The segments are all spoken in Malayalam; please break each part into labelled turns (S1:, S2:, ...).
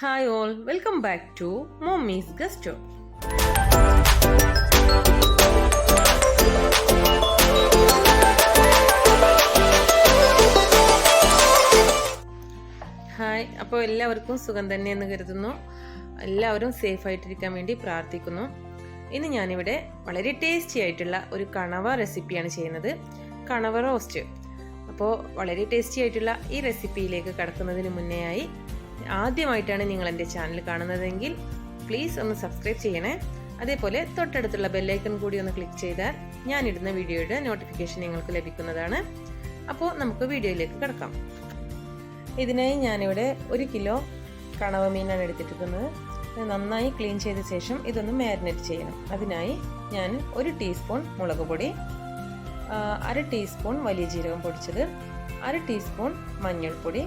S1: Hi all, welcome back to Mommy's Gusto. Hi, അപ്പോൾ എല്ലാവർക്കും സുഖം തന്നെയെന്ന് കരുതുന്നു. എല്ലാവരും സേഫ് ആയിട്ടിരിക്കാൻ വേണ്ടി പ്രാർത്ഥിക്കുന്നു. ഇന്ന് ഞാനിവിടെ വളരെ ടേസ്റ്റി ആയിട്ടുള്ള ഒരു കണവ റെസിപ്പിയാണ് ചെയ്യുന്നത്, കണവ റോസ്റ്റ്. അപ്പോൾ വളരെ ടേസ്റ്റി ആയിട്ടുള്ള ഈ റെസിപ്പിയിലേക്ക് കടക്കുന്നതിന് മുന്നേയായി ആദ്യമായിട്ടാണ് നിങ്ങൾ എൻ്റെ ചാനൽ കാണുന്നതെങ്കിൽ പ്ലീസ് ഒന്ന് സബ്സ്ക്രൈബ് ചെയ്യണേ. അതേപോലെ തൊട്ടടുത്തുള്ള ബെല്ലൈക്കൺ കൂടി ഒന്ന് ക്ലിക്ക് ചെയ്താൽ ഞാനിടുന്ന വീഡിയോയുടെ നോട്ടിഫിക്കേഷൻ നിങ്ങൾക്ക് ലഭിക്കുന്നതാണ്. അപ്പോൾ നമുക്ക് വീഡിയോയിലേക്ക് കിടക്കാം. ഇതിനായി ഞാനിവിടെ 1 കിലോ കണവ മീനാണ് എടുത്തിരിക്കുന്നത്. നന്നായി ക്ലീൻ ചെയ്ത ശേഷം ഇതൊന്ന് മാരിനേറ്റ് ചെയ്യണം. അതിനായി ഞാൻ 1 ടീസ്പൂൺ മുളക് പൊടി, 1/2 ടീസ്പൂൺ വലിയ ജീരകം പൊടിച്ചത്, 1/2 ടീസ്പൂൺ മഞ്ഞൾപ്പൊടി,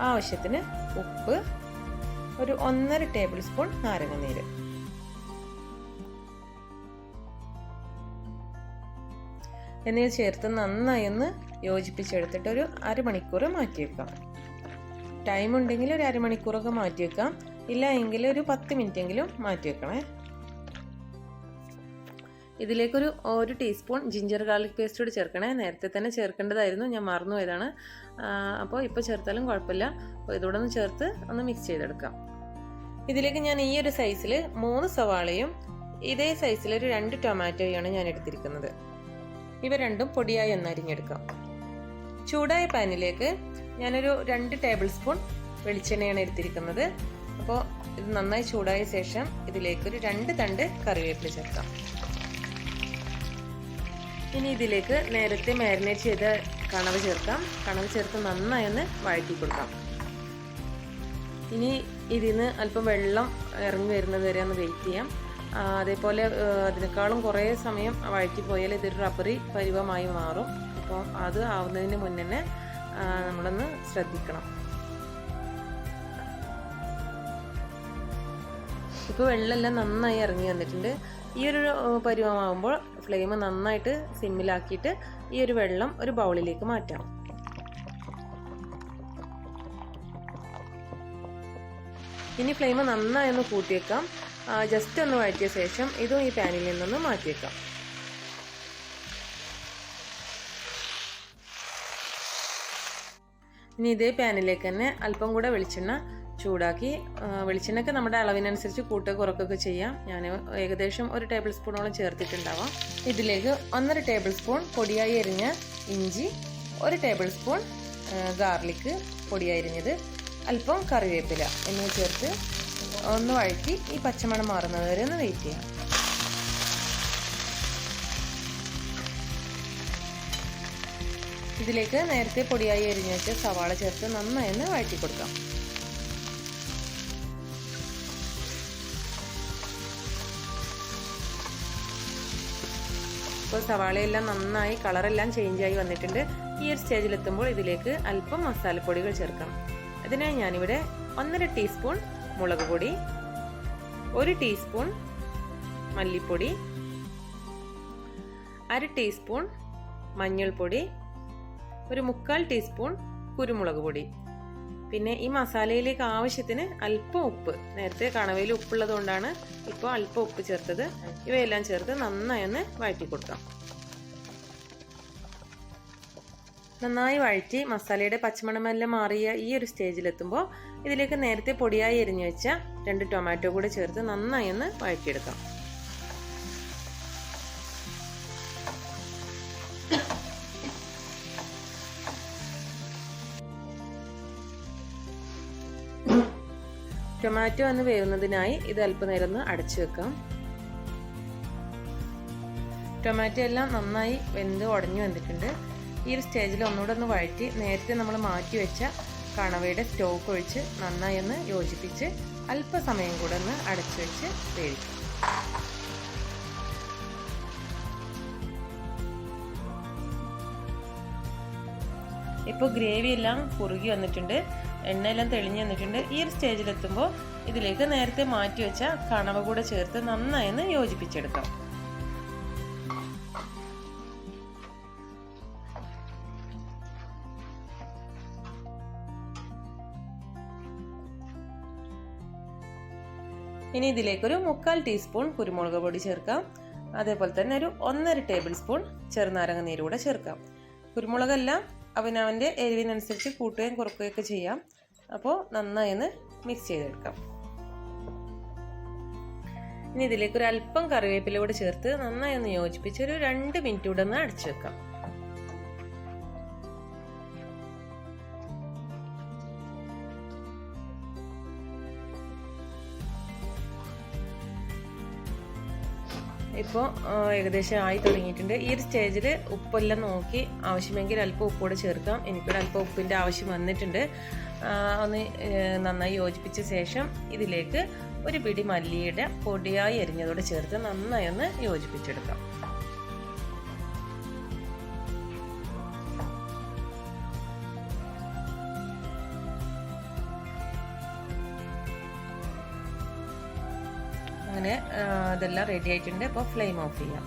S1: ആവശ്യത്തിന് ഉപ്പ്, ഒരു 1.5 ടേബിൾ സ്പൂൺ നാരങ്ങനീര്. എന്നിവ ചേർത്ത് നന്നായി ഒന്ന് യോജിപ്പിച്ചെടുത്തിട്ട് ഒരു അരമണിക്കൂർ മാറ്റി വെക്കാം. ടൈം ഉണ്ടെങ്കിൽ ഒരു അരമണിക്കൂറൊക്കെ മാറ്റി വെക്കാം, ഇല്ല എങ്കിൽ ഒരു 10 മിനിറ്റെങ്കിലും മാറ്റി വെക്കണേ. ഇതിലേക്കൊരു 1 ടീസ്പൂൺ ജിഞ്ചർ ഗാർലിക് പേസ്റ്റ് കൂടി ചേർക്കണേ. നേരത്തെ തന്നെ ചേർക്കേണ്ടതായിരുന്നു, ഞാൻ മറന്നുപോയതാണ്. അപ്പോൾ ഇപ്പോൾ ചേർത്താലും കുഴപ്പമില്ല. അപ്പോൾ ഇതോടെ ഒന്ന് ചേർത്ത് ഒന്ന് മിക്സ് ചെയ്തെടുക്കാം. ഇതിലേക്ക് ഞാൻ ഈ ഒരു സൈസിൽ 3 സവാളയും ഇതേ സൈസിൽ ഒരു 2 ടൊമാറ്റോയാണ് ഞാൻ എടുത്തിരിക്കുന്നത്. ഇവ രണ്ടും പൊടിയായി ഒന്ന് അരിഞ്ഞെടുക്കാം. ചൂടായ പാനിലേക്ക് ഞാനൊരു 2 ടേബിൾ സ്പൂൺ വെളിച്ചെണ്ണയാണ് എടുത്തിരിക്കുന്നത്. അപ്പോൾ ഇത് നന്നായി ചൂടായ ശേഷം ഇതിലേക്കൊരു 2 തണ്ട് കറിവേപ്പില ചേർക്കാം. ഇനി ഇതിലേക്ക് നേരത്തെ മാരിനേറ്റ് ചെയ്ത കണവ ചേർക്കാം. കണവ ചേർത്ത് നന്നായി ഒന്ന് വഴറ്റി കൊടുക്കാം. ഇനി ഇതിന് അല്പം വെള്ളം ഇറങ്ങി വരുന്നത് വരെ ഒന്ന് വെയിറ്റ് ചെയ്യാം. അതേപോലെ അതിനേക്കാളും കുറേ സമയം വഴറ്റി പോയാൽ ഇതൊരു റബ്ബറി പരുവമായി മാറും. അപ്പോൾ അത് ആവുന്നതിന് മുന്നേ നമ്മളൊന്ന് ശ്രദ്ധിക്കണം. ഇപ്പോൾ വെള്ളമെല്ലാം നന്നായി ഇറങ്ങി വന്നിട്ടുണ്ട്. ഈ ഒരു പരുവമാകുമ്പോൾ ഫ്ലെയിം നന്നായിട്ട് സിമ്മിലാക്കിയിട്ട് ഈ ഒരു വെള്ളം ഒരു ബൗളിലേക്ക് മാറ്റാം. ഇനി ഫ്ലെയിം നന്നായി ഒന്ന് കൂട്ടിയേക്കാം. ജസ്റ്റ് ഒന്ന് വഴറ്റിയ ശേഷം ഇതും ഈ പാനിൽ നിന്നൊന്ന് മാറ്റിയേക്കാം. ഇനി ഇതേ പാനിലേക്ക് തന്നെ അല്പം കൂടെ വെളിച്ചെണ്ണ ചൂടാക്കി, വെളിച്ചെണ്ണയ്ക്ക് നമ്മുടെ അളവിനനുസരിച്ച് കൂട്ടുക കുറയ്ക്കുകയൊക്കെ ചെയ്യാം. ഞാൻ ഏകദേശം 1 ടേബിൾ സ്പൂണോളം ചേർത്തിട്ടുണ്ടാവാം. ഇതിലേക്ക് 1.5 ടേബിൾ സ്പൂൺ പൊടിയായി അരിഞ്ഞ ഇഞ്ചി, 1 ടേബിൾ സ്പൂൺ ഗാർലിക് പൊടിയായി അരിഞ്ഞത്, അല്പം കറിവേപ്പില എന്നിവ ചേർത്ത് ഒന്ന് വഴറ്റി ഈ പച്ചമണം മാറുന്നത് വരെ ഒന്ന് വെയിറ്റ് ചെയ്യാം. ഇതിലേക്ക് നേരത്തെ പൊടിയായി അരിഞ്ഞ വെച്ച സവാള ചേർത്ത് നന്നായി ഒന്ന് വഴറ്റി കൊടുക്കാം. ഇപ്പോൾ സവാളയെല്ലാം നന്നായി കളറെല്ലാം ചേഞ്ചായി വന്നിട്ടുണ്ട്. ഈ ഒരു സ്റ്റേജിലെത്തുമ്പോൾ ഇതിലേക്ക് അല്പം മസാലപ്പൊടികൾ ചേർക്കാം. അതിനായി ഞാനിവിടെ 1.5 ടീസ്പൂൺ മുളക് പൊടി, 1 ടീസ്പൂൺ മല്ലിപ്പൊടി, 1/2 ടീസ്പൂൺ മഞ്ഞൾപ്പൊടി, ഒരു 1/4 ടീസ്പൂൺ കുരുമുളക് പൊടി, പിന്നെ ഈ മസാലയിലേക്ക് ആവശ്യത്തിന് അല്പം ഉപ്പ്. നേരത്തെ കണവയിൽ ഉപ്പുള്ളത് കൊണ്ടാണ് ഇപ്പോൾ അല്പം ഉപ്പ് ചേർത്തത്. ഇവയെല്ലാം ചേർത്ത് നന്നായി ഒന്ന് വഴറ്റി കൊടുക്കാം. നന്നായി വഴറ്റി മസാലയുടെ പച്ചമണമെല്ലാം മാറിയ ഈ ഒരു സ്റ്റേജിലെത്തുമ്പോൾ ഇതിലേക്ക് നേരത്തെ പൊടിയായി എരിഞ്ഞു വെച്ച 2 ടൊമാറ്റോ കൂടെ ചേർത്ത് നന്നായി ഒന്ന് വഴറ്റിയെടുക്കാം. ടൊമാറ്റോ ഒന്ന് വേവുന്നതിനായി ഇത് അല്പനേരം ഒന്ന് അടച്ചു വെക്കാം. ടൊമാറ്റോ എല്ലാം നന്നായി വെന്ത് ഉടഞ്ഞു വന്നിട്ടുണ്ട്. ഈ ഒരു സ്റ്റേജിൽ ഒന്നുകൂടെ ഒന്ന് വഴറ്റി നേരത്തെ നമ്മൾ മാറ്റി വെച്ച കണവയുടെ സ്റ്റോക്ക് ഒഴിച്ച് നന്നായി ഒന്ന് യോജിപ്പിച്ച് അല്പസമയം കൂടെ ഒന്ന് അടച്ചു വെച്ച് വേവിക്കാം. ഇപ്പോൾ ഗ്രേവി എല്ലാം കുറുകി വന്നിട്ടുണ്ട്, എണ്ണയെല്ലാം തെളിഞ്ഞു വന്നിട്ടുണ്ട്. ഈ ഒരു സ്റ്റേജിലെത്തുമ്പോൾ ഇതിലേക്ക് നേരത്തെ മാറ്റി വെച്ച കണവ കൂടെ ചേർത്ത് നന്നായി ഒന്ന് യോജിപ്പിച്ചെടുക്കാം. ഇനി ഇതിലേക്കൊരു 1/4 ടീസ്പൂൺ കുരുമുളക് പൊടി ചേർക്കാം. അതേപോലെ തന്നെ ഒരു 1.5 ടേബിൾ സ്പൂൺ ചെറുനാരങ്ങ നീര് കൂടെ ചേർക്കാം. കുരുമുളകെല്ലാം അവനവൻ്റെ എരിവിനനുസരിച്ച് കൂട്ടുകയും കുറക്കുകയൊക്കെ ചെയ്യാം. അപ്പോൾ നന്നായി ഒന്ന് മിക്സ് ചെയ്തെടുക്കാം. ഇനി ഇതിലേക്ക് ഒരു അല്പം കറിവേപ്പില കൂടെ ചേർത്ത് നന്നായി ഒന്ന് യോജിപ്പിച്ച് ഒരു 2 മിനിറ്റ് കൂടെ ഒന്ന് അടച്ചു വെക്കാം. ഇപ്പോൾ ഏകദേശം ആയി തുടങ്ങിയിട്ടുണ്ട്. ഈ ഒരു സ്റ്റേജിൽ ഉപ്പെല്ലാം നോക്കി ആവശ്യമെങ്കിൽ അല്പം ഉപ്പോടെ ചേർക്കാം. എനിക്കൊരു അല്പം ഉപ്പിൻ്റെ ആവശ്യം വന്നിട്ടുണ്ട്. ഒന്ന് നന്നായി യോജിപ്പിച്ച ശേഷം ഇതിലേക്ക് ഒരു പിടി മല്ലിയുടെ പൊടിയായി അരിഞ്ഞതോടെ ചേർത്ത് നന്നായി ഒന്ന് യോജിപ്പിച്ചെടുക്കാം. അങ്ങനെ ഇതെല്ലാം റെഡി ആയിട്ടുണ്ട്. അപ്പോൾ ഫ്ലെയിം ഓഫ് ചെയ്യാം.